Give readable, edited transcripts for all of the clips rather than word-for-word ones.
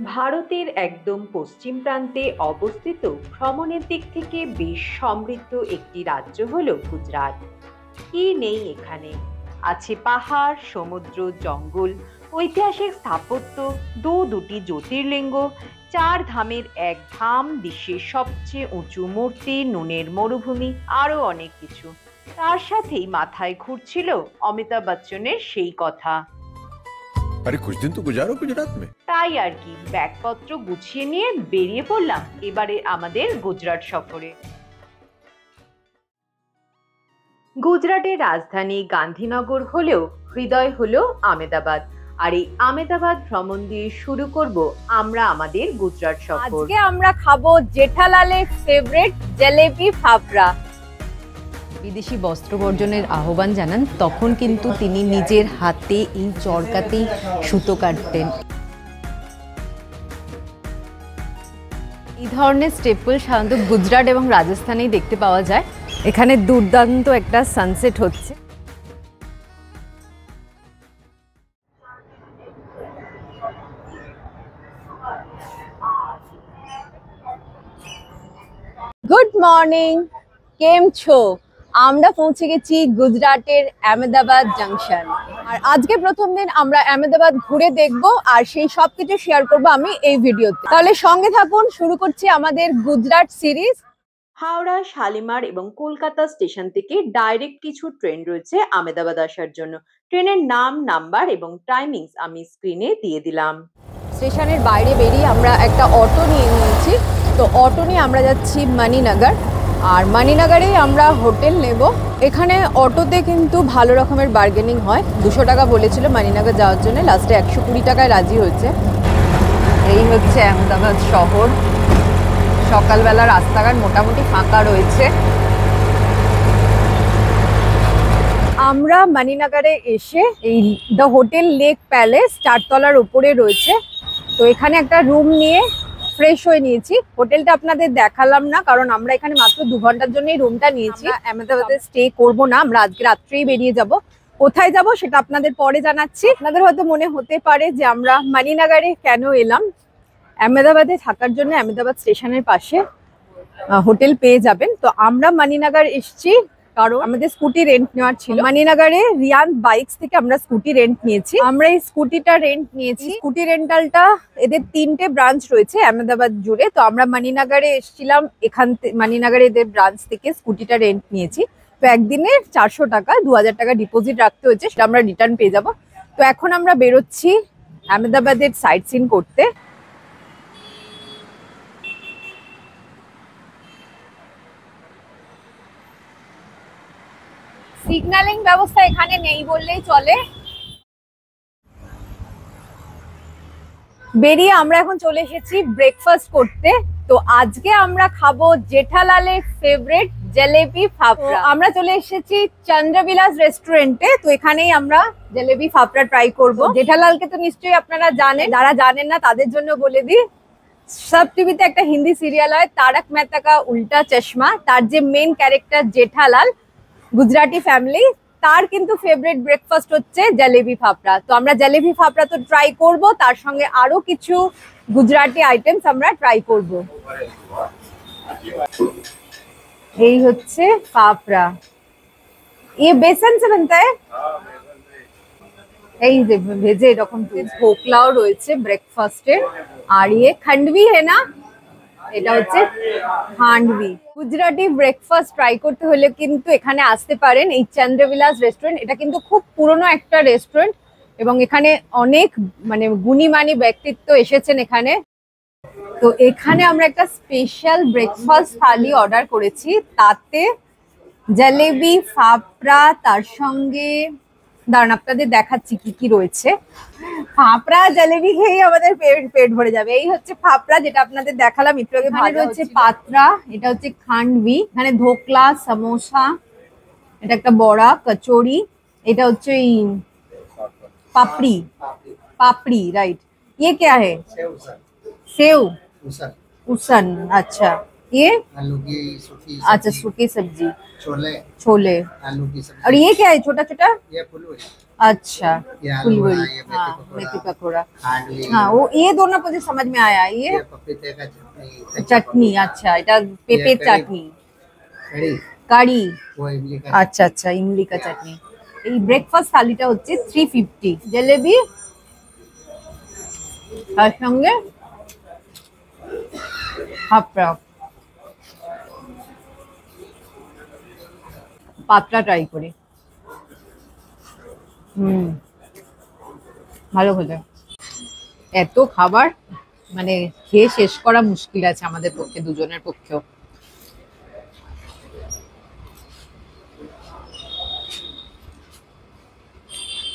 ভারতের একদম পশ্চিম প্রান্তে অবস্থিত ভ্রমণের দিক থেকে বেশ সমৃদ্ধ একটি রাজ্য হলো গুজরাট। কি নেই এখানে? আছে পাহাড়, সমুদ্র, জঙ্গল, ঐতিহাসিক স্থাপত্য, দুটি জ্যোতির্লিঙ্গ, চার ধামের এক ধাম, বিশ্বের সবচেয়ে উঁচু মূর্তি, নুনের মরুভূমি, আরো অনেক কিছু। তার সাথেই মাথায় ঘুরছিল অমিতাভ বচ্চনের সেই কথা। अरे कुछ दिन तो गुजारो गुजरात में। তাই আর কি, ব্যাগপত্র গুছিয়ে নিয়ে বেরিয়ে পড়লাম এবারে আমাদের গুজরাট সফরে। গুজরাটের রাজধানী গান্ধীনগর হলেও হৃদয় হলো আমেদাবাদ। আর এই আমেদাবাদ ভ্রমণ দিয়ে শুরু করব আমরা আমাদের গুজরাট সফর। আজকে আমরা খাবো জেঠালালের ফেভারিট জলেবি ফাফড়া। বিদেশি বস্ত্র বর্জনের আহ্বান জানান, তখন কিন্তু তিনি নিজের হাতে এই চরকাতেই সুতো কাটতেন। এই ধরনের স্টেপল সাধারণত গুজরাট এবং রাজস্থানেই দেখতে পাওয়া যায়। এখানে দুর্দান্ত একটা সানসেট হচ্ছে। গুড মর্নিং, কেম ছো? আমরা পৌঁছে গেছি গুজরাটের আহমেদাবাদ জাংশন। আর আজকে প্রথম দিন আমরা আহমেদাবাদ ঘুরে দেখব আর সেই সব কিছু শেয়ার করবো আমি এই ভিডিওতে। তাহলে সঙ্গে থাকুন, শুরু করছি আমাদের গুজরাট সিরিজ। হাওড়া, শালিমার এবং কলকাতা স্টেশন থেকে ডাইরেক্ট কিছু ট্রেন রয়েছে আমেদাবাদ আসার জন্য। ট্রেনের নাম, নাম্বার এবং টাইমিংস আমি স্ক্রিনে দিয়ে দিলাম। স্টেশনের বাইরে বেরিয়ে আমরা একটা অটো নিয়ে নিয়েছি। তো অটো নিয়ে আমরা যাচ্ছি মানিনগর, আর মানিনগরেই আমরা হোটেল নেব। এখানে অটোতে কিন্তু ভালো রকমের বার্গেনিং হয়। 200 টাকা বলেছিল মানিনগর যাওয়ার জন্য, লাস্টে 120 টাকায় রাজি হয়েছে। এই হচ্ছে আহমেদাবাদ শহর। সকালবেলা রাস্তাঘাট মোটামুটি ফাঁকা রয়েছে। আমরা মানিনগরে এসে এই দ্য হোটেল লেক প্যালেস 4 তলার উপরে রয়েছে। তো এখানে একটা রুম নিয়ে ফ্রেশ হয়ে নিয়েছি। হোটেলটা আপনাদের দেখালাম না, কারণ আমরা এখানে মাত্র 2 ঘন্টার জন্যই রুমটা নিয়েছি। আহমেদাবাদে স্টে করব না, আমরা আজকে রাত্রেই বেরিয়ে যাব। কোথায় যাব সেটা আপনাদের পরে জানাচ্ছি। আপনাদের হয়তো মনে হতে পারে যে আমরা মানিনগরে কেন এলাম। আহমেদাবাদে থাকার জন্য আহমেদাবাদ স্টেশনের পাশে হোটেল পেয়ে যাবেন। তো আমরা মানিনগর এসেছি কারণ আমাদের স্কুটি রেন্ট নেওয়ার ছিল। মানিনগরে রিয়ান বাইকস থেকে আমরা স্কুটি রেন্ট নিয়েছি। আমরা এই স্কুটিটা রেন্ট নিয়েছি। স্কুটি রেন্টালটা এদের 3টে ব্রাঞ্চ রয়েছে আহমেদাবাদ জুড়ে। তো আমরা মানিনগরে এসেছিলাম, এখান থেকে মানিনগরে এদের ব্রাঞ্চ থেকে স্কুটিটা রেন্ট নিয়েছি। তো একদিনে 400 টাকা, 2000 টাকা ডিপোজিট রাখতে হয়েছে, সেটা আমরা রিটার্ন পেয়ে যাব। তো এখন আমরা বেরোচ্ছি আহমেদাবাদের সাইট সিন করতে। সিগন্যালিং ব্যবস্থা এখানে নেই বললেই চলে। বেরিয়ে আমরা এখন চলে এসেছি ব্রেকফাস্ট করতে। তো আজকে আমরা খাবো জেঠালালের ফেভারিট জলেবি ফাফড়া। আমরা চলে এসেছি চন্দ্রবিলাস রেস্টুরেন্টে। তো এখানেই আমরা জলেবি ফাফড়া ট্রাই করব। জেঠালালকে তো নিশ্চয়ই আপনারা জানেন, যারা জানেন না তাদের জন্য বলে দিই। সব টিভিতে একটা হিন্দি সিরিয়াল হয় তারক মেহতা কা উল্টা চশমা, তার যে main character Jethalal, Gujarati family, তার কিন্তু ফেভারিট ব্রেকফাস্ট হচ্ছে জলেবি ফাফড়া। তো আমরা জলেবি ফাফড়া তো ট্রাই করব, তার সঙ্গে আরো কিছু গুজরাটি আইটেমস আমরা ট্রাই করব। এই হচ্ছে ফাফড়া, ये बेसन से बनता है। এই যে ভেজে এরকম ঢোকলাও রয়েছে ব্রেকফাস্টে। আর ইয়ে খান্ডভি है ना, এটা হচ্ছে খান্ডভি। গুজরাটি ব্রেকফাস্ট ট্রাই করতে হলে কিন্তু এখানে আসতে পারেন, এই চন্দ্রবিলাস রেস্টুরেন্ট। এটা কিন্তু খুব পুরনো একটা রেস্টুরেন্ট এবং এখানে অনেক গুণীমানী ব্যক্তিত্ব এসেছেন এখানে। তো এখানে আমরা একটা স্পেশাল ব্রেকফাস্ট থালি অর্ডার করেছি, তাতে জলেবি ফাফড়া, তার সঙ্গে দাঁড়ান আপনাদের দেখাচ্ছি কি কি রয়েছে। ফাফড়া জলেবি খেয়ে আমাদের পেট ভরে যাবে। এই হচ্ছে ফাফড়া, যেটা আপনাদের দেখালাম একটু আগে। ভাজা হচ্ছে পাত্রা, এটা হচ্ছে খান্ডভি, এখানে ধোকলা, সমোসা, এটা একটা বড়া, কচুরি, এটা হচ্ছে পাপড়ি, পাপড়ি রাইট। ये क्या है? सेव उसन। अच्छा, ये आलू की सूखी अच्छा सूखी सब्जी, छोले छोले। आलू की सब्जी। और ये क्या है छोटा छोटा? ये फुलवरी। अच्छा ये आलू फुलवरी, बड़ा, ये हाँ मेथी मेथी पकौड़ा, पकौड़ा, खाडली, हाँ वो ये दोनों मुझे समझ में आया। ये पपीते का चटनी, चटनी, अच्छा এটা পেঁপে कड़ी। চাটনি, कड़ी, কারি, वो इमली का আচ্ছা আচ্ছা ইমলি কা চাটনি। এই ব্রেকফাস্ট থালিটা হচ্ছে 350, জলেবি তার সঙ্গে হাফড়া, পাতলা ট্রাই করি। ভালো খেতে, এত খাবার মানে খেয়ে শেষ করা মুশকিল আছে আমাদের পক্ষে, দুজনের পক্ষেও।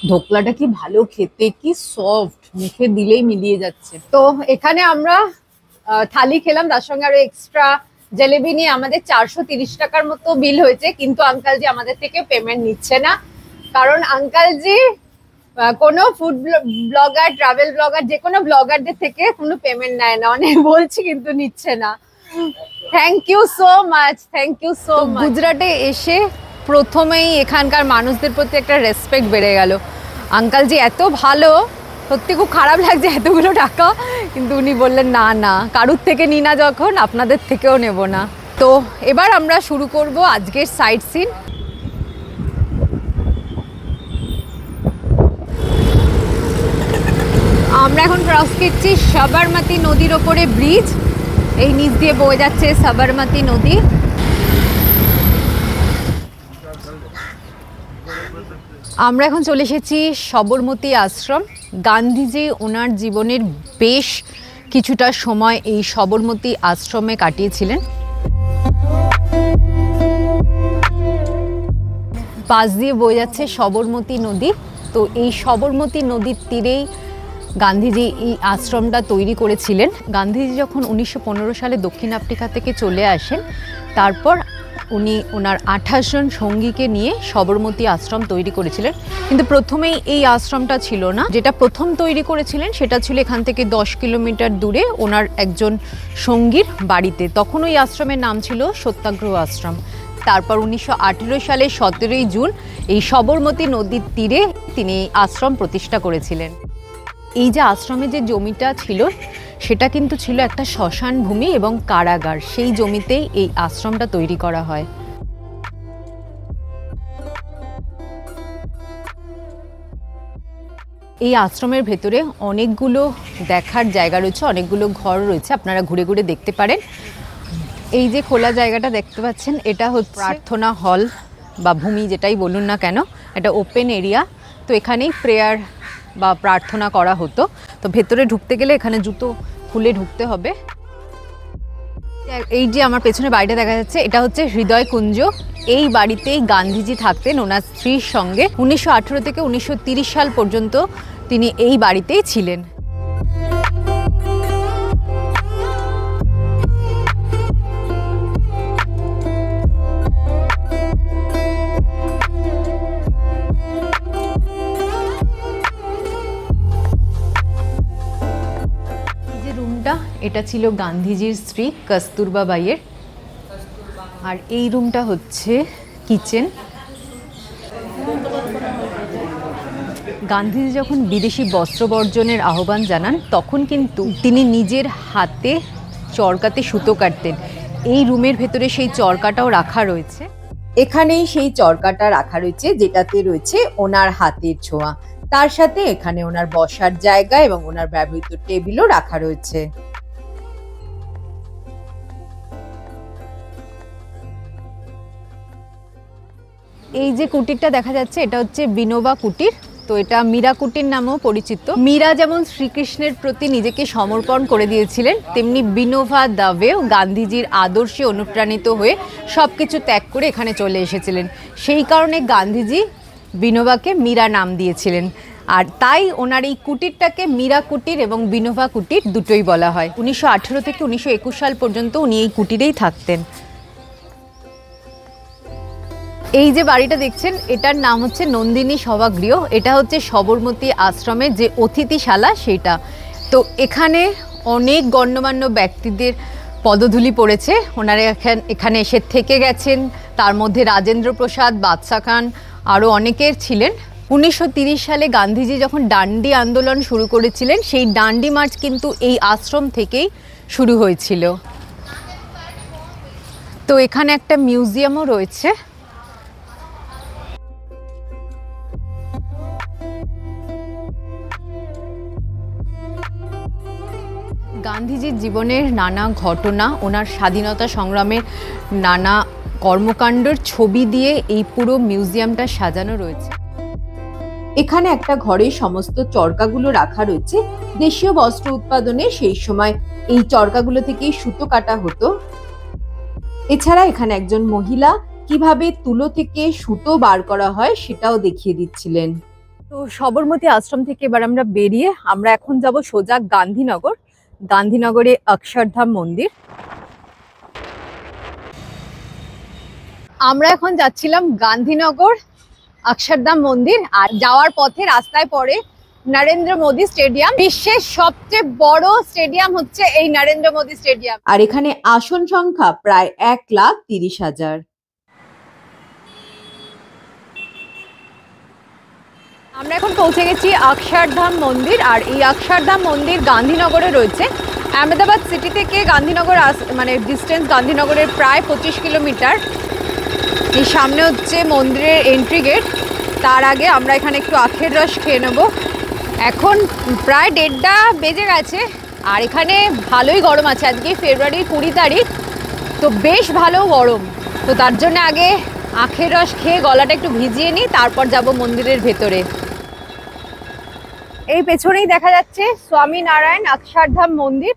ঢোকলাটা কি ভালো খেতে, কি সফট, মুখে দিলেই মিলিয়ে যাচ্ছে। তো এখানে আমরা থালি খেলাম, তার সঙ্গে আরো এক্সট্রা জলেবি নিয়ে আমাদের 430 টাকার মতো বিল হয়েছে। কিন্তু আঙ্কালজি আমাদের থেকে পেমেন্ট নিচ্ছে না, কারণ আঙ্কালজি কোনো ফুড ব্লগার, ট্রাভেল ব্লগার, যে কোনো ব্লগারদের থেকে কোনো পেমেন্ট নেয় না। অনেক বলছি কিন্তু নিচ্ছে না। Thank you so much, thank you so much. গুজরাটে এসে প্রথমেই এখানকার মানুষদের প্রতি একটা রেসপেক্ট বেড়ে গেল। আঙ্কালজি এত ভালো, সত্যি খুব খারাপ লাগছে এতগুলো টাকা, কিন্তু উনি বললেন না না, কারুর থেকে নি না যখন, আপনাদের থেকেও নেব না। তো এবার আমরা শুরু করব আজকের সাইট সিন। আমরা এখন ক্রস করছি সাবরমতী নদীর ওপরে ব্রিজ, এই নিচ দিয়ে বয়ে যাচ্ছে সাবরমতী নদী। আমরা এখন চলে এসেছি সবরমতী আশ্রম। গান্ধীজি ওনার জীবনের বেশ কিছুটা সময় এই সবরমতী আশ্রমে কাটিয়েছিলেন। পাশ দিয়ে বয়ে যাচ্ছে সবরমতী নদী। তো এই সবরমতী নদীর তীরেই গান্ধীজি এই আশ্রমটা তৈরি করেছিলেন। গান্ধীজি যখন 1915 সালে দক্ষিণ আফ্রিকা থেকে চলে আসেন, তারপর উনি ওনার 28 জন সঙ্গীকে নিয়ে সবরমতী আশ্রম তৈরি করেছিলেন। কিন্তু প্রথমেই এই আশ্রমটা ছিল না, যেটা প্রথম তৈরি করেছিলেন সেটা ছিল এখান থেকে 10 কিলোমিটার দূরে ওনার একজন সঙ্গীর বাড়িতে। তখন ওই আশ্রমের নাম ছিল সত্যাগ্রহ আশ্রম। তারপর 1918 সালে 17ই জুন এই সবরমতী নদীর তীরে তিনি আশ্রম প্রতিষ্ঠা করেছিলেন। এই যে আশ্রমে যে জমিটা ছিল সেটা কিন্তু ছিল একটা শ্মশান ভূমি এবং কারাগার। সেই জমিতেই এই আশ্রমটা তৈরি করা হয়। এই আশ্রমের ভেতরে অনেকগুলো দেখার জায়গা রয়েছে, অনেকগুলো ঘর রয়েছে, আপনারা ঘুরে ঘুরে দেখতে পারেন। এই যে খোলা জায়গাটা দেখতে পাচ্ছেন, এটা হচ্ছে প্রার্থনা হল বা ভূমি, যেটাই বলুন না কেন, এটা ওপেন এরিয়া। তো এখানেই প্রেয়ার বা প্রার্থনা করা হতো। তো ভেতরে ঢুকতে গেলে এখানে জুতো খুলে ঢুকতে হবে। এই যে আমার পেছনে বাড়িটা দেখা যাচ্ছে, এটা হচ্ছে হৃদয় কুঞ্জ। এই বাড়িতেই গান্ধীজি থাকতেন ওনার স্ত্রীর সঙ্গে। 1918 থেকে 1930 সাল পর্যন্ত তিনি এই বাড়িতেই ছিলেন। এটা ছিল গান্ধীজির স্ত্রী কস্তুরবা বাইয়ের। আর এই রুমটা হচ্ছে কিচেন। গান্ধীজি যখন বিদেশি বস্ত্র বর্জনের আহ্বান জানান, তখন কিন্তু তিনি নিজের হাতে চরকাতে সুতো কাটতেন। এই রুমের ভেতরে সেই চরকাটাও রাখা রয়েছে। এখানেই সেই চরকাটা রাখা রয়েছে, যেটাতে রয়েছে ওনার হাতের ছোঁয়া। তার সাথে এখানে ওনার বসার জায়গা এবং ওনার ব্যবহৃত টেবিলও রাখা রয়েছে। এই যে কুটিরটা দেখা যাচ্ছে, এটা হচ্ছে বিনোবা কুটির। তো এটা মীরা কুটির নামেও পরিচিত। মীরা যেমন শ্রীকৃষ্ণের প্রতি নিজেকে সমর্পণ করে দিয়েছিলেন, তেমনি বিনোবা দাভেও গান্ধীজির আদর্শে অনুপ্রাণিত হয়ে সবকিছু ত্যাগ করে এখানে চলে এসেছিলেন। সেই কারণে গান্ধীজি বিনোবাকে মীরা নাম দিয়েছিলেন। আর তাই ওনার এই কুটিরটাকে মীরা কুটির এবং বিনোবা কুটির দুটোই বলা হয়। 1918 থেকে 1921 সাল পর্যন্ত উনি এই কুটিরেই থাকতেন। এই যে বাড়িটা দেখছেন, এটার নাম হচ্ছে নন্দিনী সভাগৃহ। এটা হচ্ছে সবরমতী আশ্রমের যে অতিথিশালা সেটা। তো এখানে অনেক গণ্যমান্য ব্যক্তিদের পদধূলি পড়েছে। ওনারা এখানে এসে থেকে গেছেন। তার মধ্যে রাজেন্দ্র প্রসাদ, বাদশা খান, আরও অনেকের ছিলেন। 1930 সালে গান্ধীজি যখন ডান্ডি আন্দোলন শুরু করেছিলেন, সেই ডান্ডি মার্চ কিন্তু এই আশ্রম থেকেই শুরু হয়েছিল। তো এখানে একটা মিউজিয়ামও রয়েছে। গান্ধীজির জীবনের নানা ঘটনা, ওনার স্বাধীনতা সংগ্রামের নানা কর্মকাণ্ডের ছবি দিয়ে এই পুরো মিউজিয়ামটা সাজানো রয়েছে। এখানে একটা ঘরে সমস্ত চরকাগুলো রাখা রয়েছে। দেশীয় বস্ত্র উৎপাদনে সেই সময় এই চরকাগুলো থেকেই সুতো কাটা হতো। এছাড়া এখানে একজন মহিলা কিভাবে তুলো থেকে সুতো বার করা হয় সেটাও দেখিয়ে দিচ্ছিলেন। তো সবরমতী আশ্রম থেকে এবার আমরা বেরিয়ে আমরা এখন যাব সোজা গান্ধীনগর। গান্ধীনগরে অক্ষরধাম মন্দির। আমরা এখন যাচ্ছিলাম গান্ধীনগর অক্ষরধাম মন্দির, আর যাওয়ার পথে রাস্তায় পড়ে নরেন্দ্র মোদী স্টেডিয়াম। বিশ্বের সবচেয়ে বড় স্টেডিয়াম হচ্ছে এই নরেন্দ্র মোদী স্টেডিয়াম, আর এখানে আসন সংখ্যা প্রায় 1,30,000। আমরা এখন পৌঁছে গেছি অক্ষরধাম মন্দির, আর এই অক্ষরধাম মন্দির গান্ধীনগরে রয়েছে। আহমেদাবাদ সিটি থেকে গান্ধীনগর মানে ডিস্টেন্স গান্ধীনগরের প্রায় 25 কিলোমিটার। এই সামনে হচ্ছে মন্দিরের এন্ট্রি গেট। তার আগে আমরা এখানে একটু আখের রস খেয়ে নেব। এখন প্রায় 1:30 বেজে গেছে, আর এখানে ভালোই গরম আছে। আজকে ফেব্রুয়ারির 20 তারিখ, তো বেশ ভালো গরম। তো তার জন্য আগে আখের রস খেয়ে গলাটা একটু ভিজিয়ে নিই, তারপর যাব মন্দিরের ভেতরে। এই পেছনেই দেখা যাচ্ছে স্বামীনারায়ণ অক্ষরধাম মন্দির।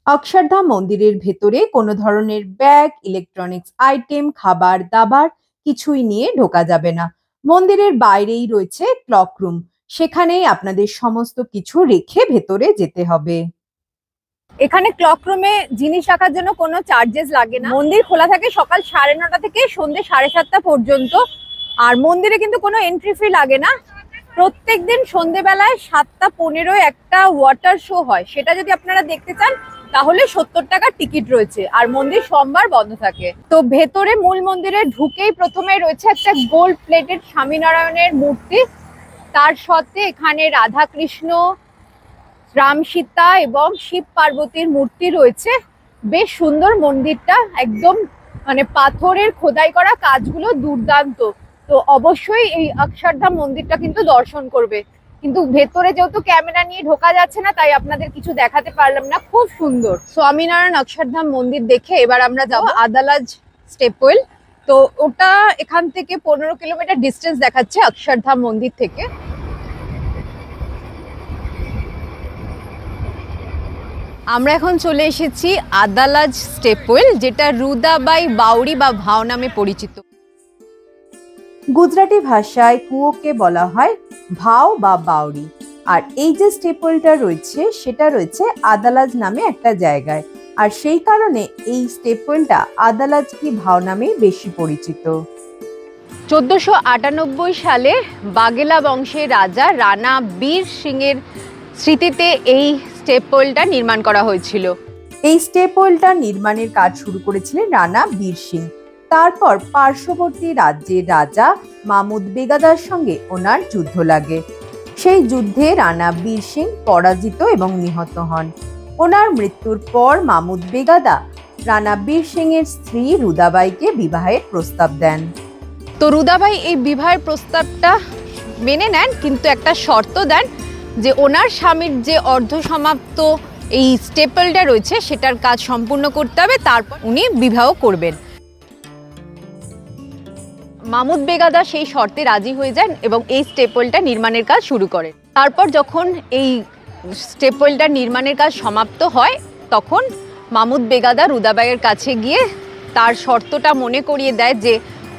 অক্ষরধাম মন্দিরের ভেতরে কোনো ধরনের ব্যাগ, ইলেকট্রনিক্স আইটেম, খাবার দাবার কিছুই নিয়ে ঢোকা যাবে না। মন্দিরের বাইরেই রয়েছে ক্লক রুম, সেখানেই আপনাদের সমস্ত কিছু রেখে ভেতরে যেতে হবে। এখানে ক্লক রুমে জিনিস রাখার জন্য কোনো চার্জেস লাগে না। মন্দির খোলা থাকে সকাল 9:30 থেকে সন্ধ্যে 7:30 পর্যন্ত, আর মন্দিরে কিন্তু কোনো এন্ট্রি ফি লাগে না। প্রত্যেকদিন সন্ধ্যেবেলায় 7:15 একটা ওয়াটার শো হয়, সেটা যদি আপনারা দেখতে চান তাহলে 70 টাকার টিকিট রয়েছে, আর মন্দির সোমবার বন্ধ থাকে। তো ভেতরে মূল মন্দিরে ঢুকেই প্রথমে রয়েছে একটা গোল্ড প্লেটেড স্বামীনারায়ণের মূর্তি। তার সাথে এখানে রাধা কৃষ্ণ, রাম সীতা এবং শিব পার্বতীর মূর্তি রয়েছে। বেশ সুন্দর মন্দিরটা, একদম মানে পাথরের খোদাই করা কাজগুলো দুর্দান্ত। তো অবশ্যই এই অক্ষরধাম মন্দিরটা কিন্তু দর্শন করবে। কিন্তু ভেতরে যেহেতু ক্যামেরা নিয়ে ঢোকা যাচ্ছে না, তাই আপনাদের কিছু দেখাতে পারলাম না। খুব সুন্দর স্বামীনারায়ণ অক্ষরধাম মন্দির দেখে এবার আমরা যাব আদালাজ স্টেপওয়েল। তো ওটা এখান থেকে 15 কিলোমিটার ডিস্টেন্স দেখাচ্ছে অক্ষরধাম মন্দির থেকে। আমরা এখন চলে এসেছি আদালাজ স্টেপওয়েল, যেটা রুদাবাই বাউরি বা ভাও নামে পরিচিত। গুজরাটি ভাষায় কুয়োকে বলা হয় ভাও বা বাউরি। আর এই যে স্টেপওয়েলটা রয়েছে সেটা রয়েছে আদালাজ নামে একটা জায়গায়, আর সেই কারণে এই স্টেপওয়েলটা আদালাজ কি ভাও নামেই বেশি পরিচিত। 1498 সালে বাগেলা বংশের রাজা রানা বীর সিং এর স্মৃতিতে এই স্টেপওয়েলটা নির্মাণ করা হয়েছিল। এই স্টেপওয়েলটা নির্মাণের কাজ শুরু করেছিলেন রানা বীর সিং। তারপর পার্শ্ববর্তী রাজ্যের রাজা মামুদ বেগাদার সঙ্গে ওনার যুদ্ধ লাগে। সেই যুদ্ধে রানা বীর সিং পরাজিত এবং নিহত হন। ওনার মৃত্যুর পর মামুদ বেগাদা রানা বীর সিং এর স্ত্রী রুদাবাইকে বিবাহের প্রস্তাব দেন। তো রুদাবাই এই বিবাহের প্রস্তাবটা মেনে নেন, কিন্তু একটা শর্ত দেন যে ওনার স্বামীর যে অর্ধসমাপ্ত এই স্টেপওয়েলটা রয়েছে সেটার কাজ সম্পূর্ণ করতে হবে, তারপর উনি বিবাহ করবেন। মামুদ বেগাদা সেই শর্তে রাজি হয়ে যান এবং এই স্টেপওয়েলটা নির্মাণের কাজ শুরু করেন। তারপর যখন এই স্টেপওয়েলটা নির্মাণের কাজ সমাপ্ত হয়, তখন মামুদ বেগাদা রুদাবাইয়ের কাছে গিয়ে তার শর্তটা মনে করিয়ে দেয় যে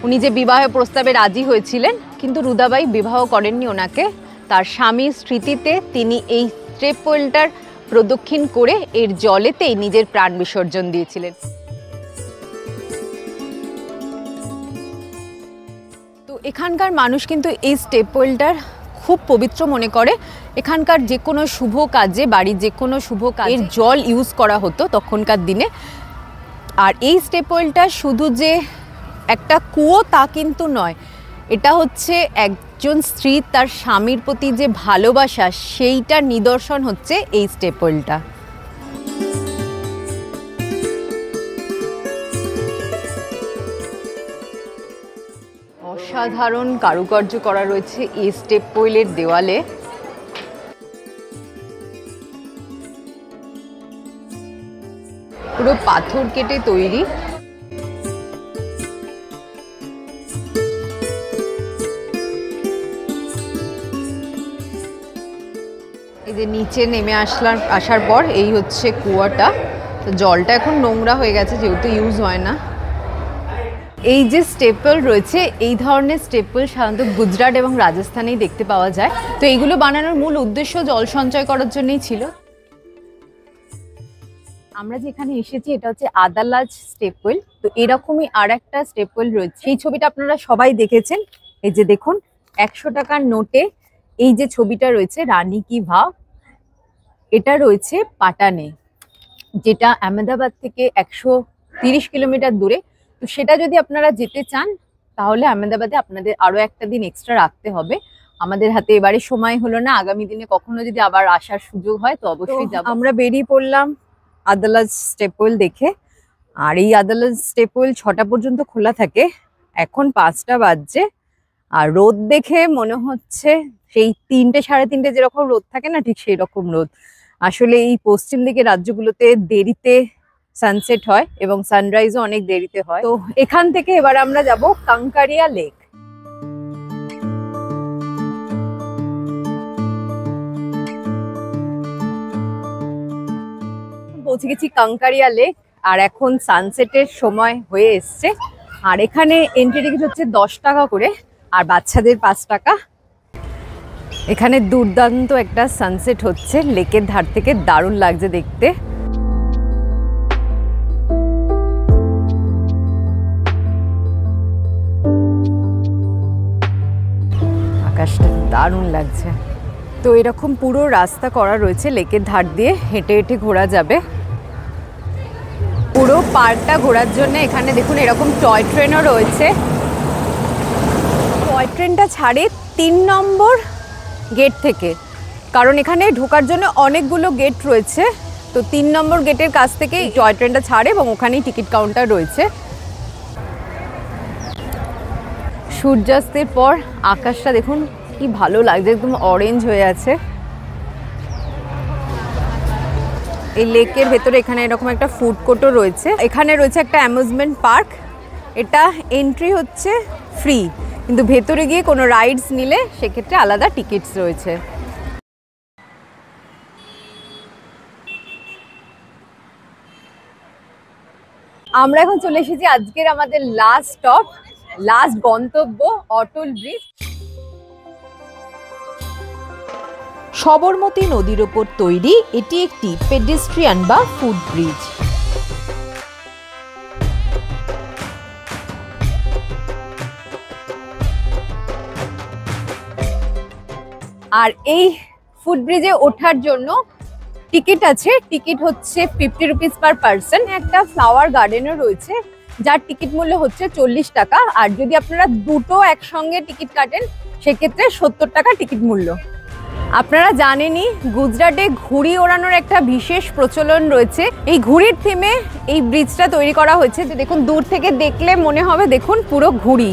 উনি যে বিবাহ প্রস্তাবে রাজি হয়েছিলেন, কিন্তু রুদাবাই বিবাহ করেননি ওনাকে। তার স্বামীর স্মৃতিতে তিনি এই স্টেপওয়েলটার প্রদক্ষিণ করে এর জলেতেই নিজের প্রাণ বিসর্জন দিয়েছিলেন। তো এখানকার মানুষ কিন্তু এই স্টেপওয়েলটার খুব পবিত্র মনে করে। এখানকার যে কোনো শুভ কাজে, বাড়ির যে কোনো শুভ কাজে জল ইউজ করা হতো তখনকার দিনে। আর এই স্টেপওয়েলটা শুধু যে একটা কুয়ো তা কিন্তু নয়, এটা হচ্ছে একজন স্ত্রী তার স্বামীর প্রতি যে ভালোবাসা সেইটার নিদর্শন হচ্ছে এই স্টেপলটা। অসাধারণ কারুকার্য করা রয়েছে এই স্টেপওয়েলের দেওয়ালে। পুরো পাথর কেটে তৈরি। এই যে নিচে নেমে আসার পর এই হচ্ছে কুয়াটা। তো জলটা এখন নোংরা হয়ে গেছে যেহেতু ইউজ হয় না। এই যে স্টেপল রয়েছে, এই ধরনের স্টেপল সাধারণত গুজরাট এবং রাজস্থানেই দেখতে পাওয়া যায়। তো এইগুলো বানানোর মূল উদ্দেশ্য জল সঞ্চয় করার জন্যই ছিল। আমরা যেখানে এসেছি এটা হচ্ছে আদালাজ স্টেপল। তো এরকমই আর একটা স্টেপল রয়েছে, এই ছবিটা আপনারা সবাই দেখেছেন। এই যে দেখুন 100 টাকার নোটে এই যে ছবিটা রয়েছে রানী কি ভাব, এটা রয়েছে পাটানে, যেটা আহমেদাবাদ থেকে 130 কিলোমিটার দূরে। তো সেটা যদি আপনারা যেতে চান তাহলে আহমেদাবাদে আপনাদের আরো একটা দিন এক্সট্রা রাখতে হবে। আমাদের হাতে এবারে সময় হলো না, আগামী দিনে কখনো যদি আবার আসার সুযোগ হয় তো অবশ্যই যাব। আমরা বেরিয়ে পড়লাম আদালাজ স্টেপল দেখে। আর এই আদালাজ স্টেপল 6টা পর্যন্ত খোলা থাকে, এখন 5টা বাজছে। আর রোদ দেখে মনে হচ্ছে সেই 3টে সাড়ে 3টে যেরকম রোদ থাকে না, ঠিক সেই রকম রোদ। আসলে এই পশ্চিম দিকের রাজ্যগুলোতে দেরিতে সানসেট হয় এবং সানরাইজও অনেক দেরিতে হয়। তো এখান থেকে এবার আমরা যাব কাঙ্কারিয়া লেক। পৌঁছে গেছি কাঙ্কারিয়া লেক, আর এখন সানসেটের সময় হয়ে এসছে। আর এখানে এন্ট্রি টিকিট হচ্ছে 10 টাকা করে, আর বাচ্চাদের 5 টাকা। এখানে দুর্দান্ত একটা সানসেট হচ্ছে লেকের ধার থেকে, দারুণ লাগছে দেখতে। আকাশটা দারুণ লাগছে। তো এরকম পুরো রাস্তা করা রয়েছে লেকের ধার দিয়ে, হেঁটে হেঁটে ঘোরা যাবে। পুরো পার্কটা ঘোরার জন্য এখানে দেখুন এরকম টয় ট্রেনও রয়েছে। টয় ট্রেনটা ছাড়ে 3 নম্বর গেট থেকে, কারণ এখানে ঢোকার জন্য অনেকগুলো গেট রয়েছে। তো 3 নম্বর গেটের কাছ থেকে টয় ট্রেনটা ছাড়ে এবং ওখানেই টিকিট কাউন্টার রয়েছে। সূর্যাস্তের পর আকাশটা দেখুন কি ভালো লাগছে, একদম অরেঞ্জ হয়ে আছে। এই লেকের ভেতরে এখানে এরকম একটা ফুড কোর্টও রয়েছে। এখানে রয়েছে একটা অ্যামিউজমেন্ট পার্ক, এটা এন্ট্রি হচ্ছে ফ্রি, কিন্তু ভেতরে গিয়ে কোনো রাইডস নিলে সেক্ষেত্রে আলাদা টিকিটস রয়েছে। আমরা এখন চলে এসেছি আজকের আমাদের লাস্ট স্টপ, লাস্ট গন্তব্য অটল ব্রিজ। সবরমতী নদীর ওপর তৈরি এটি একটি পেডেস্ট্রিয়ান বা ফুট ব্রিজ। আর এই ফুট ব্রিজে ওঠার জন্য টিকিট আছে, টিকিট হচ্ছে 50 রুপিস পার পারসন। একটা ফ্লাওয়ার গার্ডেনও রয়েছে যার টিকিট মূল্য হচ্ছে 40 টাকা। আর যদি আপনারা দুটো একসঙ্গে টিকিট কাটেন সেক্ষেত্রে 70 টাকা টিকিট মূল্য। আপনারা জানেনই গুজরাটে ঘুড়ি ওড়ানোর একটা বিশেষ প্রচলন রয়েছে। এই ঘুড়ির থিমে এই ব্রিজটা তৈরি করা হয়েছে। যে দেখুন দূর থেকে দেখলে মনে হবে দেখুন পুরো ঘুড়ি।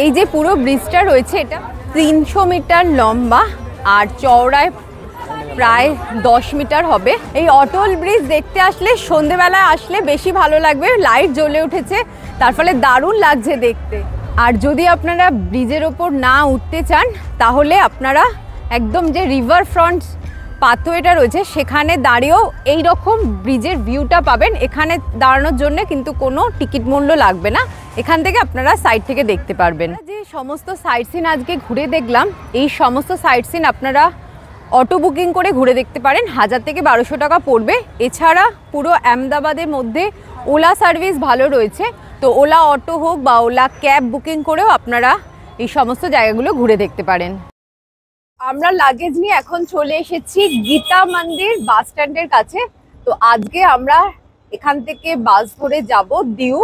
এই যে পুরো ব্রিজটা রয়েছে এটা 300 মিটার লম্বা আর চওড়ায় প্রায় 10 মিটার হবে। এই অটল ব্রিজ দেখতে আসলে সন্ধেবেলায় আসলে বেশি ভালো লাগবে, লাইট জ্বলে উঠেছে তার ফলে দারুণ লাগছে দেখতে। আর যদি আপনারা ব্রিজের ওপর না উঠতে চান তাহলে আপনারা একদম যে রিভার ফ্রন্ট পাথওয়েটা রয়েছে সেখানে দাঁড়িয়েও এই রকম ব্রিজের ভিউটা পাবেন। এখানে দাঁড়ানোর জন্য কিন্তু কোনো টিকিট মূল্য লাগবে না, এখান থেকে আপনারা সাইড থেকে দেখতে পারবেন। যে সমস্ত সাইট সিন আজকে ঘুরে দেখলাম, এই সমস্ত সাইট সিন আপনারা অটো বুকিং করে ঘুরে দেখতে পারেন। 1000 থেকে 1200 টাকা পড়বে। এছাড়া পুরো আহমেদাবাদের মধ্যে ওলা সার্ভিস ভালো রয়েছে, তো ওলা অটো হোক বা ওলা ক্যাব বুকিং করেও আপনারা এই সমস্ত জায়গাগুলো ঘুরে দেখতে পারেন। আমরা লাগেজ নিয়ে এখন চলে এসেছি গীতা মন্দির বাস স্ট্যান্ডের কাছে। তো আজকে আমরা এখান থেকে বাস ধরে যাব দিউ।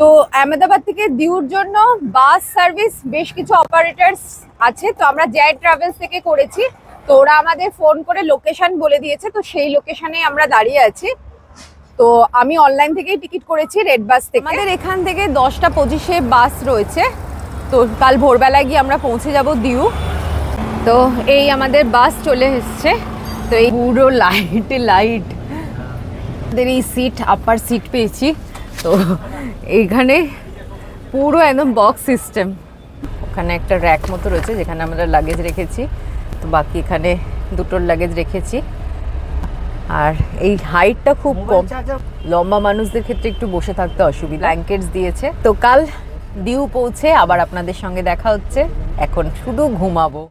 তো আহমেদাবাদ থেকে দিউর জন্য বাস সার্ভিস বেশ কিছু অপারেটরস আছে, তো আমরা জয় ট্রাভেলস থেকে করেছি। তো ওরা আমাদের ফোন করে লোকেশন বলে দিয়েছে, তো সেই লোকেশনে আমরা দাঁড়িয়ে আছি। তো আমি অনলাইন থেকেই টিকিট করেছি রেড বাস থেকে। আমাদের এখান থেকে 10:25-এ বাস রয়েছে, তো কাল ভোরবেলায় গিয়ে আমরা পৌঁছে যাব দিউ। তো এই আমাদের বাস চলে এসছে, তো এই পুরো লাইট আমাদের এই সিট আপার সিট পেয়েছি। তো এইখানে পুরো একদম বক্স সিস্টেম, ওখানে একটা র্যাক মতো রয়েছে যেখানে আমরা লাগেজ রেখেছি, তো বাকি এখানে দুটোর লাগেজ রেখেছি। আর এই হাইটটা খুব কম, লম্বা মানুষদের ক্ষেত্রে একটু বসে থাকতে অসুবিধা। ব্ল্যাঙ্কেটস দিয়েছে। তো কাল দিউ পৌঁছে আবার আপনাদের সঙ্গে দেখা হচ্ছে, এখন শুধু ঘুমাবো।